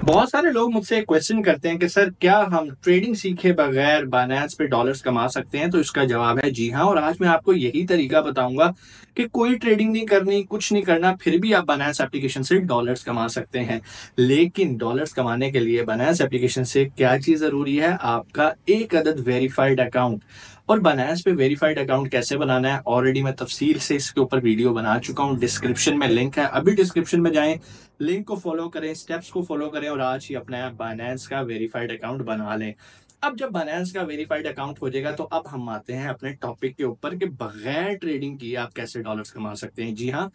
बहुत सारे लोग मुझसे क्वेश्चन करते हैं कि सर क्या हम ट्रेडिंग सीखे बगैर बाइनेंस पे डॉलर्स कमा सकते हैं। तो इसका जवाब है जी हाँ। और आज मैं आपको यही तरीका बताऊंगा कि कोई ट्रेडिंग नहीं करनी, कुछ नहीं करना, फिर भी आप बाइनेंस एप्लीकेशन से डॉलर्स कमा सकते हैं। लेकिन डॉलर्स कमाने के लिए बाइनेंस एप्लीकेशन से क्या चीज जरूरी है? आपका एक अदद वेरीफाइड अकाउंट। और बाइनेंस पे वेरीफाइड अकाउंट कैसे बनाना है ऑलरेडी मैं तफसील से इसके ऊपर वीडियो बना चुका हूँ। डिस्क्रिप्शन में लिंक है, अभी डिस्क्रिप्शन में जाएं, लिंक को फॉलो करें, स्टेप्स को फॉलो करें और आज ही अपना बाइनेंस का वेरीफाइड अकाउंट बना लें। अब जब बाइनेंस का वेरीफाइड अकाउंट हो जाएगा तो अब हम आते हैं अपने टॉपिक के ऊपर कि बगैर ट्रेडिंग किए आप कैसे डॉलर्स कमा सकते हैं। जी हाँ,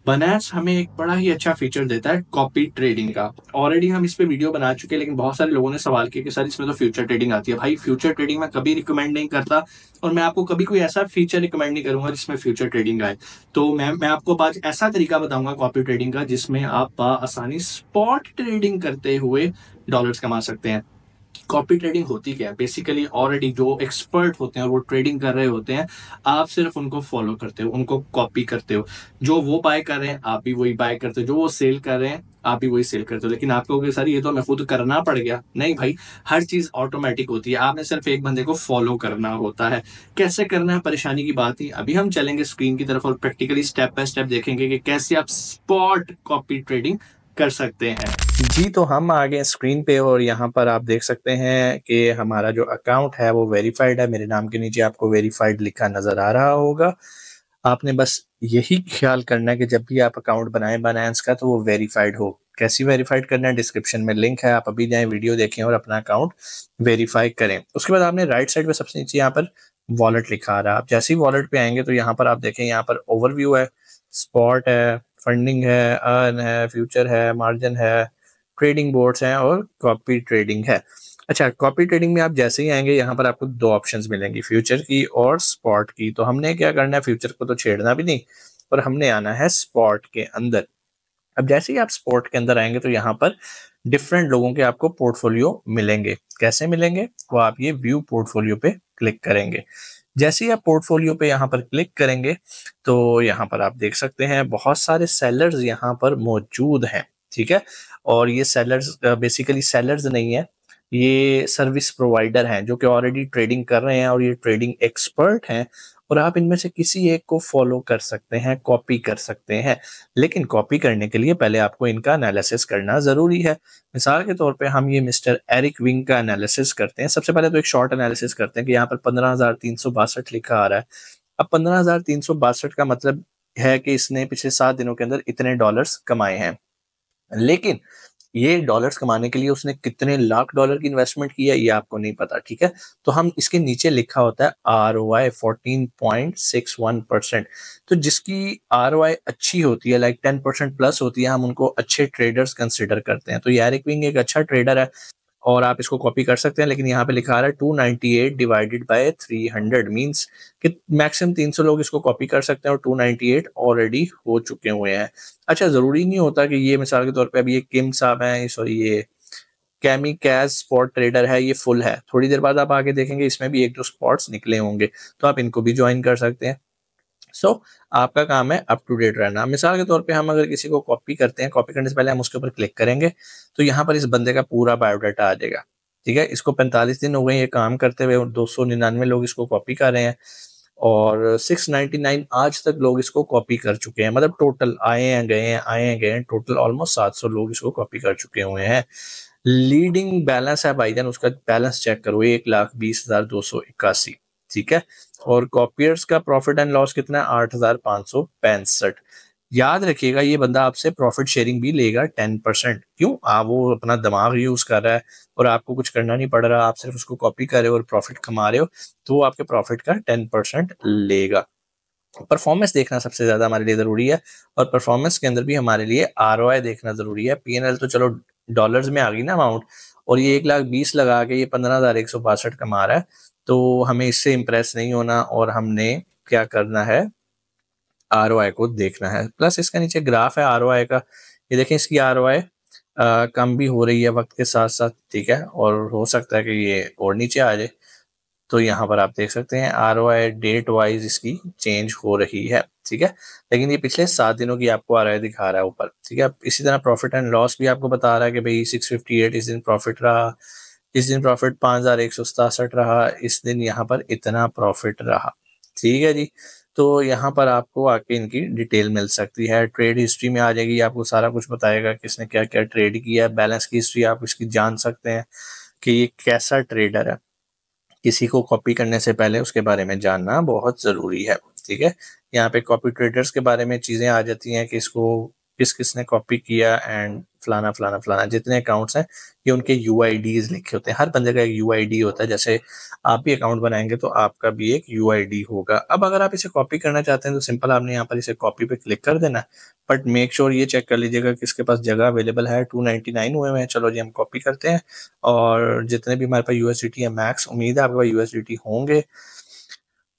बाइनेंस हमें एक बड़ा ही अच्छा फीचर देता है कॉपी ट्रेडिंग का। ऑलरेडी हम इस पे वीडियो बना चुके हैं, लेकिन बहुत सारे लोगों ने सवाल किया कि सर इसमें तो फ्यूचर ट्रेडिंग आती है। भाई फ्यूचर ट्रेडिंग मैं कभी रिकमेंड नहीं करता और मैं आपको कभी कोई ऐसा फीचर रिकमेंड नहीं करूंगा जिसमें फ्यूचर ट्रेडिंग आए। तो मैं आपको आज ऐसा तरीका बताऊंगा कॉपी ट्रेडिंग का जिसमें आप आसानी स्पॉट ट्रेडिंग करते हुए डॉलर्स कमा सकते हैं। कॉपी ट्रेडिंग होती क्या है? बेसिकली ऑलरेडी जो एक्सपर्ट होते हैं और वो ट्रेडिंग कर रहे होते हैं, आप सिर्फ उनको फॉलो करते हो, उनको कॉपी करते हो। जो वो बाय कर रहे हैं आप भी वही बाय करते हो, जो वो सेल कर रहे हैं आप भी वही सेल करते हो। लेकिन आप कहोगे सर ये तो हमें खुद करना पड़ गया। नहीं भाई, हर चीज ऑटोमेटिक होती है, आपने सिर्फ एक बंदे को फॉलो करना होता है। कैसे करना है परेशानी की बात ही। अभी हम चलेंगे स्क्रीन की तरफ और प्रैक्टिकली स्टेप बाय स्टेप देखेंगे कि कैसे आप स्पॉट कॉपी ट्रेडिंग कर सकते हैं। जी, तो हम आ गए स्क्रीन पे और यहाँ पर आप देख सकते हैं कि हमारा जो अकाउंट है वो वेरीफाइड है। मेरे नाम के नीचे आपको वेरीफाइड लिखा नज़र आ रहा होगा। आपने बस यही ख्याल करना है कि जब भी आप अकाउंट बनाएं बाइनेंस का तो वो वेरीफाइड हो। कैसी वेरीफाइड करना है? डिस्क्रिप्शन में लिंक है, आप अभी जाएं, वीडियो देखें और अपना अकाउंट वेरीफाई करें। उसके बाद आपने राइट साइड पे सबसे नीचे यहाँ पर वॉलेट लिखा आ रहा है। आप जैसे ही वॉलेट पे आएंगे तो यहाँ पर आप देखें, यहाँ पर ओवरव्यू है, स्पॉट है, फंडिंग है, अर्न है, फ्यूचर है, मार्जिन है, ट्रेडिंग बोर्ड्स हैं और कॉपी ट्रेडिंग है। अच्छा, कॉपी ट्रेडिंग में आप जैसे ही आएंगे यहाँ पर आपको दो ऑप्शंस मिलेंगी, फ्यूचर की और स्पॉट की। तो हमने क्या करना है, फ्यूचर को तो छेड़ना भी नहीं और हमने आना है स्पॉट के अंदर। अब जैसे ही आप स्पॉट के अंदर आएंगे तो यहाँ पर डिफरेंट लोगों के आपको पोर्टफोलियो मिलेंगे। कैसे मिलेंगे? वो आप ये व्यू पोर्टफोलियो पे क्लिक करेंगे। जैसे ही आप पोर्टफोलियो पे यहाँ पर क्लिक करेंगे तो यहाँ पर आप देख सकते हैं बहुत सारे सेलर्स यहाँ पर मौजूद हैं। ठीक है, और ये सेलर्स बेसिकली सेलर्स नहीं है, ये सर्विस प्रोवाइडर हैं जो कि ऑलरेडी ट्रेडिंग कर रहे हैं और ये ट्रेडिंग एक्सपर्ट हैं। और आप इनमें से किसी एक को फॉलो कर सकते हैं, कॉपी कर सकते हैं। लेकिन कॉपी करने के लिए पहले आपको इनका एनालिसिस करना जरूरी है। मिसाल के तौर पे हम ये मिस्टर एरिक विंग का एनालिसिस करते हैं। सबसे पहले तो एक शॉर्ट एनालिसिस करते हैं कि यहाँ पर 15,362 लिखा आ रहा है। अब 15,362 का मतलब है कि इसने पिछले 7 दिनों के अंदर इतने डॉलर्स कमाए हैं। लेकिन ये डॉलर्स कमाने के लिए उसने कितने लाख डॉलर की इन्वेस्टमेंट की है ये आपको नहीं पता। ठीक है, तो हम इसके नीचे लिखा होता है ROI 14.61%। तो जिसकी ROI अच्छी होती है, लाइक 10% प्लस होती है, हम उनको अच्छे ट्रेडर्स कंसिडर करते हैं। तो ये एरिक विंग एक अच्छा ट्रेडर है और आप इसको कॉपी कर सकते हैं। लेकिन यहाँ पे लिखा आ रहा है 298 डिवाइडेड बाय 300 मींस कि मैक्सिमम 300 लोग इसको कॉपी कर सकते हैं और 298 ऑलरेडी हो चुके हुए हैं। अच्छा, जरूरी नहीं होता कि ये, मिसाल के तौर पे अभी ये किम साहब हैं, सॉरी ये कैमी कैज स्पॉट ट्रेडर है, ये फुल है। थोड़ी देर बाद आप आगे देखेंगे इसमें भी एक दो स्पॉट्स निकले होंगे, तो आप इनको भी ज्वाइन कर सकते हैं। सो आपका काम है अप टू डेट रहना। मिसाल के तौर पे हम अगर किसी को कॉपी करते हैं, कॉपी करने से पहले हम उसके ऊपर क्लिक करेंगे तो यहाँ पर इस बंदे का पूरा बायोडाटा आ जाएगा। ठीक है, इसको 45 दिन हो गए ये काम करते हुए और 299 लोग इसको कॉपी कर रहे हैं और 699 आज तक लोग इसको कॉपी कर चुके हैं। मतलब टोटल आए हैं गए हैं, आए हैं गए हैं, टोटल ऑलमोस्ट 700 लोग इसको कॉपी कर चुके हुए हैं। लीडिंग बैलेंस है भाईजान, उसका बैलेंस चेक करो, 1,20,281। ठीक है, और कॉपियर्स का प्रॉफिट एंड लॉस कितना है? 8,565। याद रखिएगा ये बंदा आपसे प्रॉफिट शेयरिंग भी लेगा 10%। क्यों? आप वो अपना दिमाग यूज कर रहा है और आपको कुछ करना नहीं पड़ रहा, आप सिर्फ उसको कॉपी कर रहे हो और प्रॉफिट कमा रहे हो, तो वो आपके प्रॉफिट का 10% लेगा। परफॉर्मेंस देखना सबसे ज्यादा हमारे लिए जरूरी है और परफॉर्मेंस के अंदर भी हमारे लिए ROI देखना जरूरी है। PNL तो चलो डॉलर्स में आ गई ना अमाउंट, और ये 1,20,000 लगा के ये 15,162 कमा रहा है, तो हमें इससे इंप्रेस नहीं होना और हमने क्या करना है, ROI को देखना है। प्लस इसका नीचे ग्राफ है ROI का, ये देखें इसकी ROI कम भी हो रही है वक्त के साथ साथ। ठीक है, और हो सकता है कि ये और नीचे आ जाए। तो यहाँ पर आप देख सकते हैं ROI डेट वाइज इसकी चेंज हो रही है, ठीक है। लेकिन ये पिछले 7 दिनों की आपको ROI दिखा रहा है ऊपर, ठीक है। इसी तरह प्रॉफिट एंड लॉस भी आपको बता रहा है कि भाई 658 इस दिन प्रॉफिट रहा, इस दिन प्रॉफिट 5167 रहा, इस दिन यहाँ पर इतना प्रॉफिट रहा, ठीक है जी। तो यहाँ पर आपको आके इनकी डिटेल मिल सकती है। ट्रेड हिस्ट्री में आ जाएगी, आपको सारा कुछ बताएगा किसने क्या क्या ट्रेड किया है। बैलेंस की हिस्ट्री आप इसकी जान सकते हैं कि ये कैसा ट्रेडर है। किसी को कॉपी करने से पहले उसके बारे में जानना बहुत ज़रूरी है, ठीक है। यहाँ पे कॉपी ट्रेडर्स के बारे में चीज़ें आ जाती हैं कि इसको किस किसने कॉपी किया एंड फलाना फलाना फलाना, जितने अकाउंट्स हैं ये उनके UIDs लिखे होते हैं। हर बंदे का एक UID होता है, जैसे आप भी अकाउंट बनाएंगे तो आपका भी एक UID होगा। अब अगर आप इसे कॉपी करना चाहते हैं तो सिंपल आपने यहाँ पर इसे कॉपी पे क्लिक कर देना, बट मेक श्योर ये चेक कर लीजिएगा कि इसके पास जगह अवेलेबल है। 299 हुए हैं। चलो जी हम कॉपी करते हैं, और जितने भी हमारे पास USDT है मैक्स, उम्मीद है आपके पास USDT होंगे।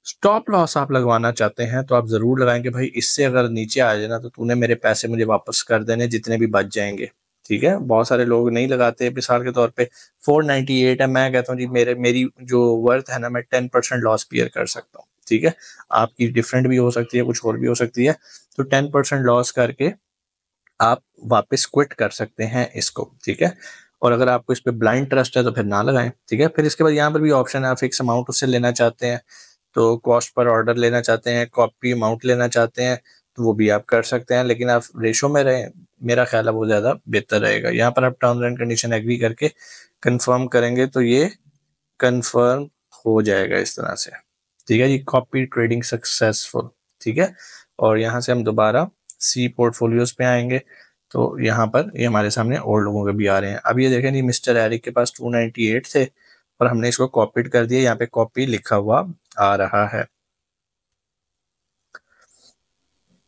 स्टॉप लॉस आप लगवाना चाहते हैं तो आप जरूर लगाएंगे भाई, इससे अगर नीचे आ जाए ना तो तूने मेरे पैसे मुझे वापस कर देने जितने भी बच जाएंगे, ठीक है। बहुत सारे लोग नहीं लगाते। मिसाल के तौर पे 498 है, मैं कहता हूँ जी मेरी जो वर्थ है ना, मैं 10% लॉस बियर कर सकता हूँ, ठीक है। आपकी डिफरेंट भी हो सकती है, कुछ और भी हो सकती है। तो 10% लॉस करके आप वापस क्विट कर सकते हैं इसको, ठीक है। और अगर आपको इस पे ब्लाइंड ट्रस्ट है तो फिर ना लगाएं, ठीक है। फिर इसके बाद यहाँ पर भी ऑप्शन है, आप फिक्स अमाउंट उससे लेना चाहते हैं तो कॉस्ट पर ऑर्डर लेना चाहते हैं, कॉपी अमाउंट लेना चाहते हैं तो वो भी आप कर सकते हैं, लेकिन आप रेशो में रहें, मेरा ख्याल है वो ज़्यादा बेहतर रहेगा। यहाँ पर आप टर्म्स एंड कंडीशन एग्री करके कंफर्म करेंगे तो ये कंफर्म हो जाएगा इस तरह से, ठीक है जी। कॉपी ट्रेडिंग सक्सेसफुल, ठीक है। और यहाँ से हम दोबारा सी पोर्टफोलियोज पे आएंगे तो यहाँ पर ये हमारे सामने और लोगों के भी आ रहे हैं। अब ये देखें जी, मिस्टर एरिक के पास 298 थे और हमने इसको कॉपीड कर दिया, यहाँ पे कॉपी लिखा हुआ आ रहा है।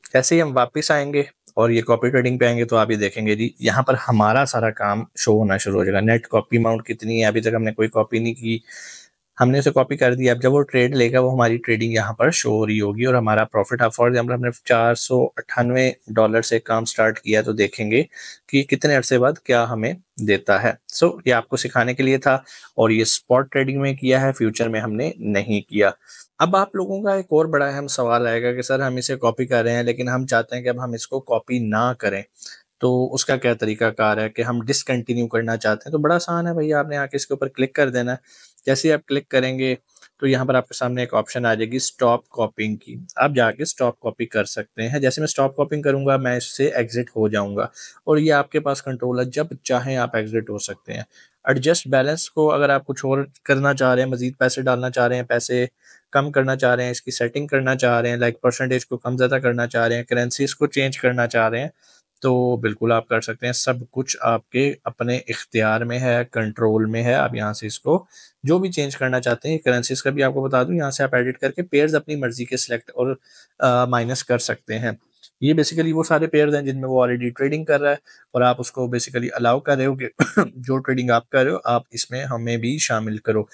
जैसे ही हम वापस आएंगे और ये कॉपी ट्रेडिंग पे आएंगे तो आप ये देखेंगे जी, यहाँ पर हमारा सारा काम शो होना शुरू हो जाएगा। नेट कॉपी अमाउंट कितनी है, अभी तक हमने कोई कॉपी नहीं की, हमने उसे कॉपी कर दिया। अब जब वो ट्रेड लेगा वो हमारी ट्रेडिंग यहाँ पर शो हो रही होगी और हमारा प्रॉफिट, फॉर एग्जाम्पल हमने $498 से काम स्टार्ट किया तो देखेंगे कि कितने अरसे बाद क्या हमें देता है। सो ये आपको सिखाने के लिए था और ये स्पॉट ट्रेडिंग में किया है, फ्यूचर में हमने नहीं किया। अब आप लोगों का एक और बड़ा अहम सवाल आएगा कि सर हम इसे कॉपी कर रहे हैं लेकिन हम चाहते हैं कि अब हम इसको कॉपी ना करें, तो उसका क्या तरीका कार है कि हम डिसकंटिन्यू करना चाहते हैं। तो बड़ा आसान है भैया, आपने आके इसके ऊपर क्लिक कर देना है। जैसे ही आप क्लिक करेंगे तो यहाँ पर आपके सामने एक ऑप्शन आ जाएगी स्टॉप कॉपिंग की, आप जाके स्टॉप कॉपी कर सकते हैं। जैसे मैं स्टॉप कॉपिंग करूंगा मैं इससे एग्जिट हो जाऊंगा और ये आपके पास कंट्रोल है, जब चाहें आप एग्जिट हो सकते हैं। एडजस्ट बैलेंस को अगर आप कुछ और करना चाह रहे हैं, मजीद पैसे डालना चाह रहे हैं, पैसे कम करना चाह रहे हैं, इसकी सेटिंग करना चाह रहे हैं, लाइक परसेंटेज को कम ज़्यादा करना चाह रहे हैं, करेंसीज को चेंज करना चाह रहे हैं, तो बिल्कुल आप कर सकते हैं। सब कुछ आपके अपने इख्तियार में है, कंट्रोल में है। आप यहाँ से इसको जो भी चेंज करना चाहते हैं, करेंसीज का भी आपको बता दूं, यहाँ से आप एडिट करके पेयर्स अपनी मर्जी के सिलेक्ट और माइनस कर सकते हैं। ये बेसिकली वो सारे पेयर्स हैं जिनमें वो ऑलरेडी ट्रेडिंग कर रहा है और आप उसको बेसिकली अलाउ कर रहे हो कि जो ट्रेडिंग आप कर रहे हो आप इसमें हमें भी शामिल करो।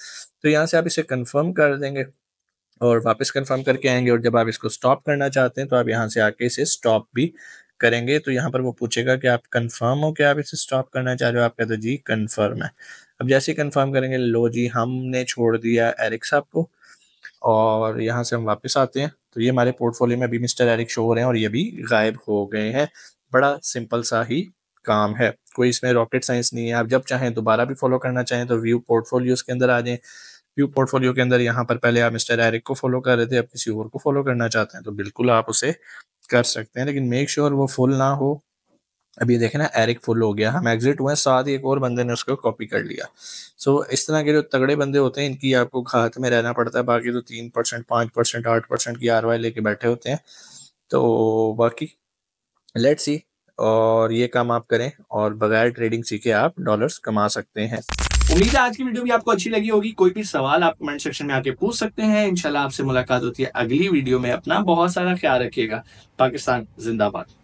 तो यहाँ से आप इसे कंफर्म कर देंगे और वापस कंफर्म करके आएंगे, और जब आप इसको स्टॉप करना चाहते हैं तो आप यहाँ से आके इसे स्टॉप भी करेंगे। तो यहाँ पर वो पूछेगा कि आप कंफर्म हो कि आप इसे स्टॉप करना चाह रहे हो, आप कहते हो जी कंफर्म है। अब जैसे ही कंफर्म करेंगे, लो जी हमने छोड़ दिया एरिक साहब को, और यहाँ से हम वापस आते हैं तो ये हमारे पोर्टफोलियो में अभी मिस्टर एरिक शो हो रहे हैं और ये भी गायब हो गए हैं। बड़ा सिंपल सा ही काम है, कोई इसमें रॉकेट साइंस नहीं है। आप जब चाहें दोबारा भी फॉलो करना चाहें तो व्यू पोर्टफोलियोज के अंदर आ जाएं। व्यू पोर्टफोलियो के अंदर यहाँ पर पहले आप मिस्टर एरिक को फॉलो कर रहे थे, अब किसी और को फॉलो करना चाहते हैं तो बिल्कुल आप उसे कर सकते हैं, लेकिन मेक श्योर वो फुल ना हो। अभी देखें ना, एरिक फुल हो गया, हम एग्जिट हुए, साथ ही एक और बंदे ने उसको कॉपी कर लिया। सो इस तरह के जो तगड़े बंदे होते हैं इनकी आपको हाथ में रहना पड़ता है, बाकी तो 3%, 5%, 8% की ROI लेके बैठे होते हैं। तो बाकी लेट्स सी, और ये काम आप करें और बगैर ट्रेडिंग सीखे आप डॉलर्स कमा सकते हैं। उम्मीद है आज की वीडियो भी आपको अच्छी लगी होगी। कोई भी सवाल आप कमेंट सेक्शन में आके पूछ सकते हैं। इंशाल्लाह आपसे मुलाकात होती है अगली वीडियो में। अपना बहुत सारा ख्याल रखिएगा। पाकिस्तान जिंदाबाद।